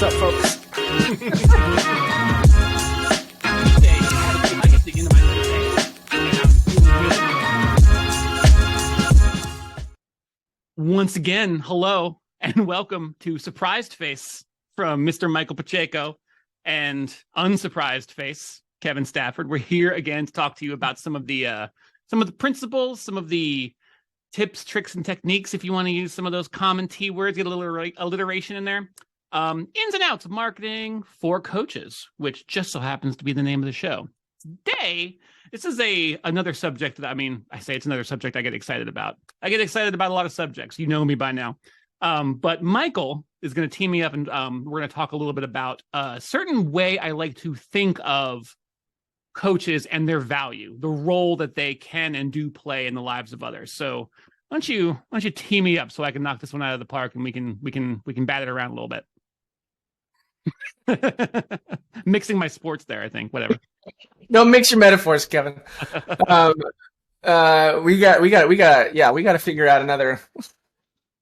What's up, folks? Once again, hello and welcome to Surprised Face from Mr. Michael Pacheco and Unsurprised Face, Kevin Stafford. We're here again to talk to you about some of the principles, some of the tips, tricks, and techniques, if you want to use some of those common T words, get a little alliteration in there. Ins and outs of marketing for coaches, which just so happens to be the name of the show. Today, this is another subject that, I say it's another subject I get excited about. I get excited about a lot of subjects. You know me by now. But Michael is going to team me up and we're going to talk a little bit about a certain way I like to think of coaches and their value, the role that they can and do play in the lives of others. So why don't you team me up so I can knock this one out of the park and we can bat it around a little bit. Mixing my sports there, I think. Whatever. Don't mix your metaphors, Kevin. We got to figure out another.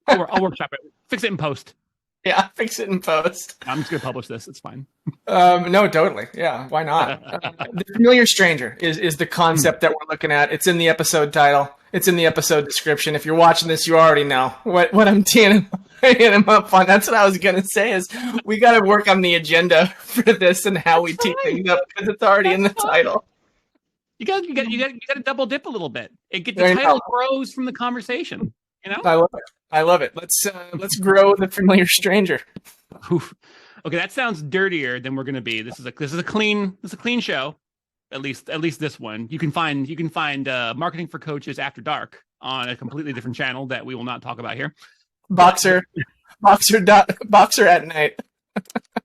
I'll workshop it. Fix it in post. Yeah, fix it in post. I'm just gonna publish this. It's fine. No, totally. Yeah, why not? The familiar stranger is the concept that we're looking at. It's in the episode title. It's in the episode description. If you're watching this, you already know what I'm teeing him up on. That's what I was gonna say. Is we got to work on the agenda for this and how we tee things up because it's already in the title. You got to double dip a little bit. The title grows from the conversation. You know, I love it. Let's grow the familiar stranger. Oof. Okay, that sounds dirtier than we're going to be. This is a clean show. At least this one. You can find Marketing for Coaches After Dark on a completely different channel that we will not talk about here. Boxer at night.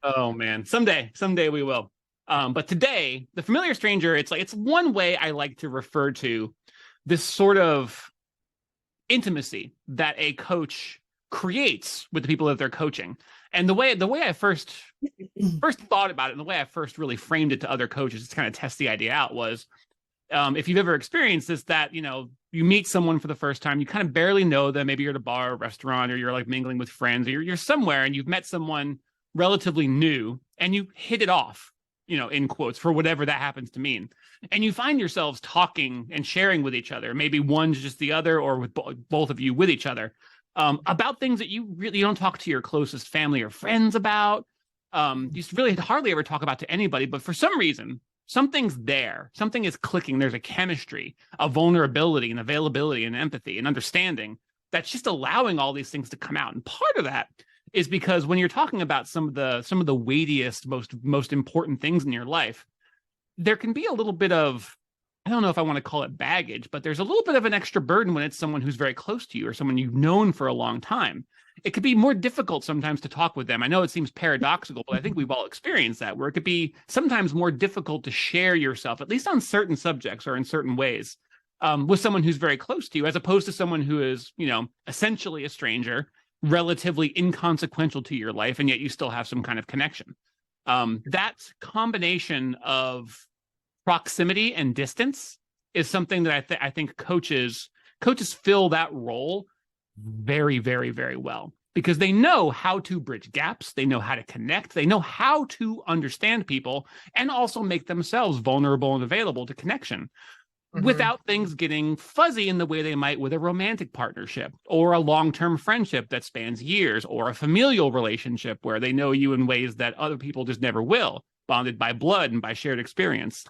Oh man, someday we will. But today, the familiar stranger. It's one way I like to refer to this sort of intimacy that a coach creates with the people that they're coaching. And the way I first thought about it and the way I first really framed it to other coaches to kind of test the idea out was, if you've ever experienced this, that, you meet someone for the first time, you kind of barely know them. Maybe you're at a bar or restaurant, or you're like mingling with friends, or you're somewhere and you've met someone relatively new and you hit it off, in quotes, for whatever that happens to mean. And you find yourselves talking and sharing with each other. Maybe one's just the other, or with both of you with each other, about things that you really don't talk to your closest family or friends about. You really hardly ever talk about to anybody, but for some reason, something's there. Something is clicking. There's a chemistry, a vulnerability, and availability, and empathy, and understanding that's just allowing all these things to come out. And part of that is because when you're talking about some of the weightiest, most important things in your life, there can be a little bit of, I don't know if I want to call it baggage, but there's a little bit of an extra burden when it's someone who's very close to you or someone you've known for a long time. It could be more difficult sometimes to talk with them. I know it seems paradoxical, but I think we've all experienced that, where it could be sometimes more difficult to share yourself, at least on certain subjects or in certain ways, with someone who's very close to you, as opposed to someone who is, essentially a stranger, relatively inconsequential to your life, and yet you still have some kind of connection. That combination of proximity and distance is something that I think coaches fill that role very, very, very well, because they know how to bridge gaps. They know how to connect. They know how to understand people and also make themselves vulnerable and available to connection, without things getting fuzzy in the way they might with a romantic partnership or a long-term friendship that spans years, or a familial relationship where they know you in ways that other people just never will, bonded by blood and by shared experience.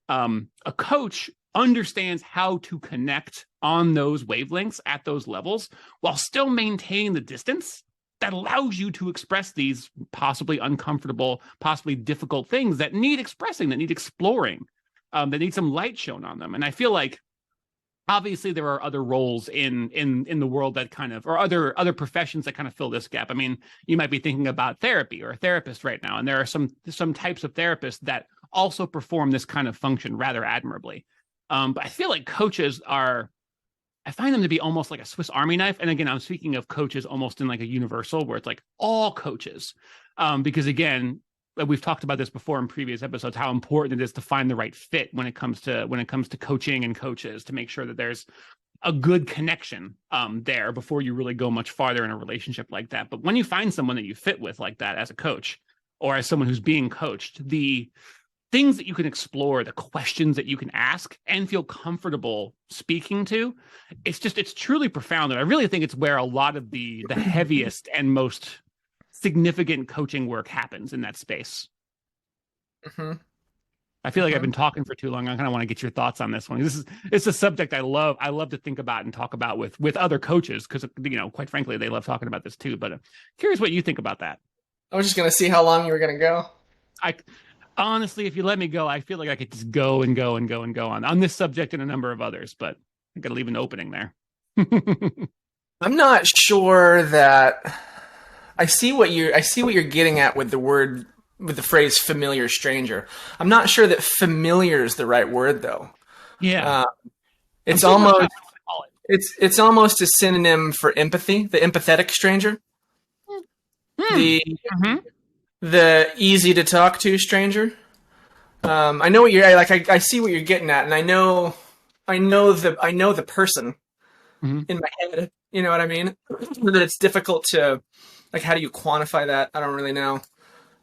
A coach understands how to connect on those wavelengths at those levels while still maintaining the distance that allows you to express these possibly uncomfortable, possibly difficult things that need expressing, that need exploring, that need some light shown on them. And I feel like obviously there are other roles in the world that kind of, or other professions that kind of fill this gap. I mean, you might be thinking about therapy or a therapist right now, and there are some types of therapists that also perform this kind of function rather admirably. But I feel like coaches I find them to be almost like a Swiss Army knife. And again, I'm speaking of coaches almost in like a universal, where it's like all coaches. Because again, we've talked about this before in previous episodes, how important it is to find the right fit when it comes to coaching and coaches, to make sure that there's a good connection there before you really go much farther in a relationship like that. But when you find someone that you fit with like that as a coach, or as someone who's being coached, the things that you can explore, the questions that you can ask and feel comfortable speaking to, it's truly profound. And I really think it's where a lot of the heaviest and most significant coaching work happens, in that space. Mm-hmm. I feel like I've been talking for too long. I kind of want to get your thoughts on this one. It's a subject I love. I love to think about and talk about with other coaches, because, quite frankly, they love talking about this too. But curious what you think about that. I was just gonna see how long you were gonna go. I honestly, if you let me go, I feel like I could just go and go and go and go on this subject and a number of others, but I got to leave an opening there. I'm not sure that I see what you're getting at with the phrase familiar stranger. I'm not sure that familiar is the right word, though. Yeah. It's almost a synonym for empathy, the empathetic stranger. The easy to talk to stranger. I know what you're like. I see what you're getting at, and I know the person in my head. You know what I mean? That it's difficult to, like, how do you quantify that? I don't really know.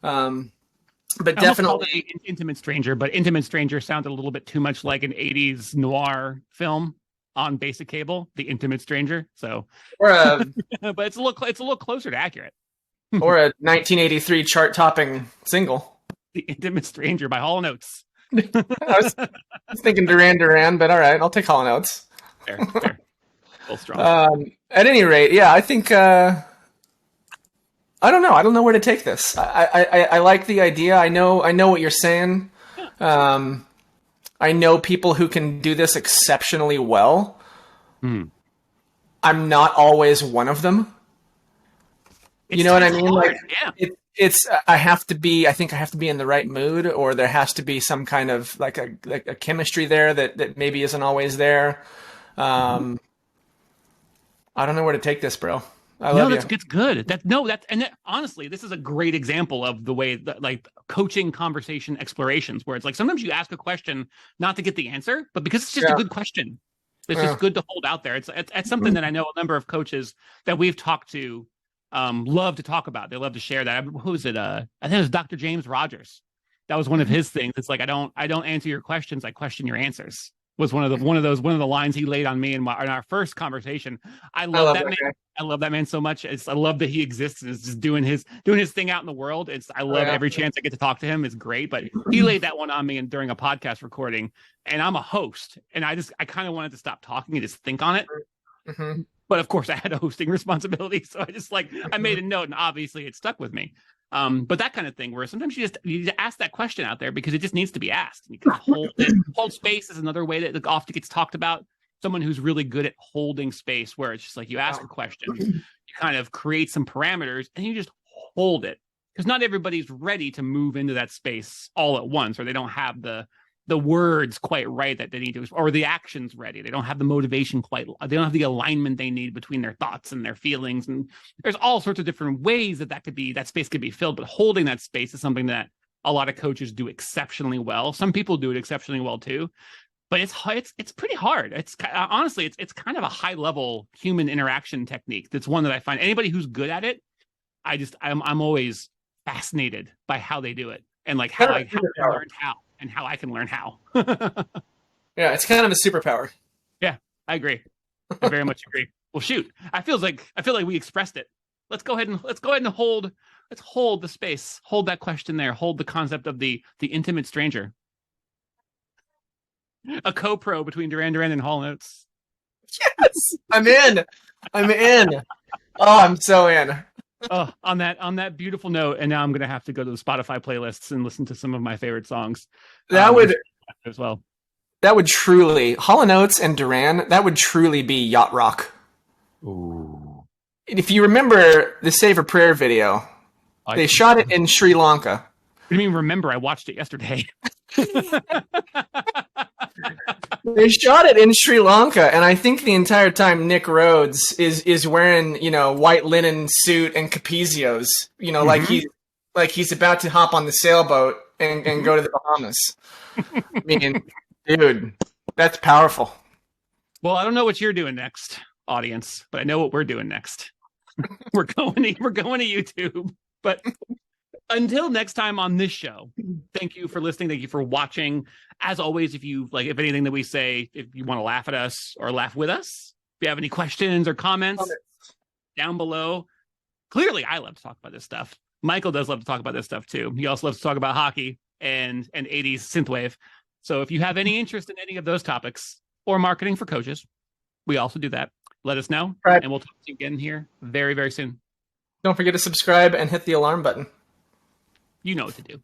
But definitely intimate stranger. But intimate stranger sounded a little bit too much like an '80s noir film on basic cable, The Intimate Stranger. So, but it's a little closer to accurate. Or a 1983 chart-topping single, "The Intimate Stranger" by Hall & Oates. I was thinking Duran, but all right, I'll take Hall & Oates. Fair. Both strong. At any rate, yeah, I think I don't know. I don't know where to take this. I like the idea. I know what you're saying. I know people who can do this exceptionally well. I'm not always one of them. You know what I mean? Hard. Like, it's I think I have to be in the right mood, or there has to be some kind of like a chemistry there that maybe isn't always there. I don't know where to take this, bro. It's good. Honestly, this is a great example of the way that, like, coaching conversation explorations, where it's like sometimes you ask a question not to get the answer, but because it's just a good question. It's just good to hold out there. It's something that I know a number of coaches that we've talked to love to talk about. They love to share that. Who was it? I think it was Dr. James Rogers. That was one of his things. It's like, I don't answer your questions, I question your answers. Was one of the lines he laid on me in our first conversation. I love that man. Guy. I love that man so much. I love that he exists and is just doing his thing out in the world. I love every chance I get to talk to him. It's great. But he laid that one on me during a podcast recording, and I'm a host, and I kind of wanted to stop talking and just think on it. Mm-hmm. But of course, I had a hosting responsibility, so I made a note, and obviously it stuck with me. But that kind of thing, where sometimes you need to ask that question out there because it just needs to be asked. And you can hold it. Hold space is another way that often gets talked about. Someone who's really good at holding space, where it's just like you ask a question, you kind of create some parameters, and you just hold it. Because not everybody's ready to move into that space all at once, or they don't have the words quite right that they need to, or the actions ready. They don't have the motivation they don't have the alignment they need between their thoughts and their feelings. And there's all sorts of different ways that space could be filled, but holding that space is something that a lot of coaches do exceptionally well. Some people do it exceptionally well too, but it's pretty hard. It's honestly, it's kind of a high level human interaction technique. That's one that I find anybody who's good at it, I'm always fascinated by how they do it, and like how I learned how. And how I can learn how. Yeah, it's kind of a superpower. Yeah, I agree. I very much agree. Well, shoot, I feel like we expressed it. Let's go ahead and hold. Let's hold the space. Hold that question there. Hold the concept of the intimate stranger. A co-pro between Duran and Hall & Oates. Yes, I'm in. Oh, I'm so in. Oh, on that beautiful note, and now I'm gonna have to go to the Spotify playlists and listen to some of my favorite songs. That would as well. That would truly Hall & Oates and Duran. That would truly be yacht rock. Ooh. If you remember the Save a Prayer video, they shot it in Sri Lanka. I didn't even remember. I watched it yesterday. They shot it in Sri Lanka, and I think the entire time Nick Rhodes is wearing, white linen suit and capezios, like he's about to hop on the sailboat and go to the Bahamas. I mean, dude, that's powerful. Well, I don't know what you're doing next, audience, but I know what we're doing next. We're going to YouTube, but until next time on this show, thank you for listening. Thank you for watching. As always, if anything that we say, if you want to laugh at us or laugh with us, if you have any questions or comments down below. Clearly, I love to talk about this stuff. Michael does love to talk about this stuff too. He also loves to talk about hockey and 80s synthwave. So if you have any interest in any of those topics or marketing for coaches, we also do that. Let us know, and we'll talk to you again here very, very soon. Don't forget to subscribe and hit the alarm button. You know what to do.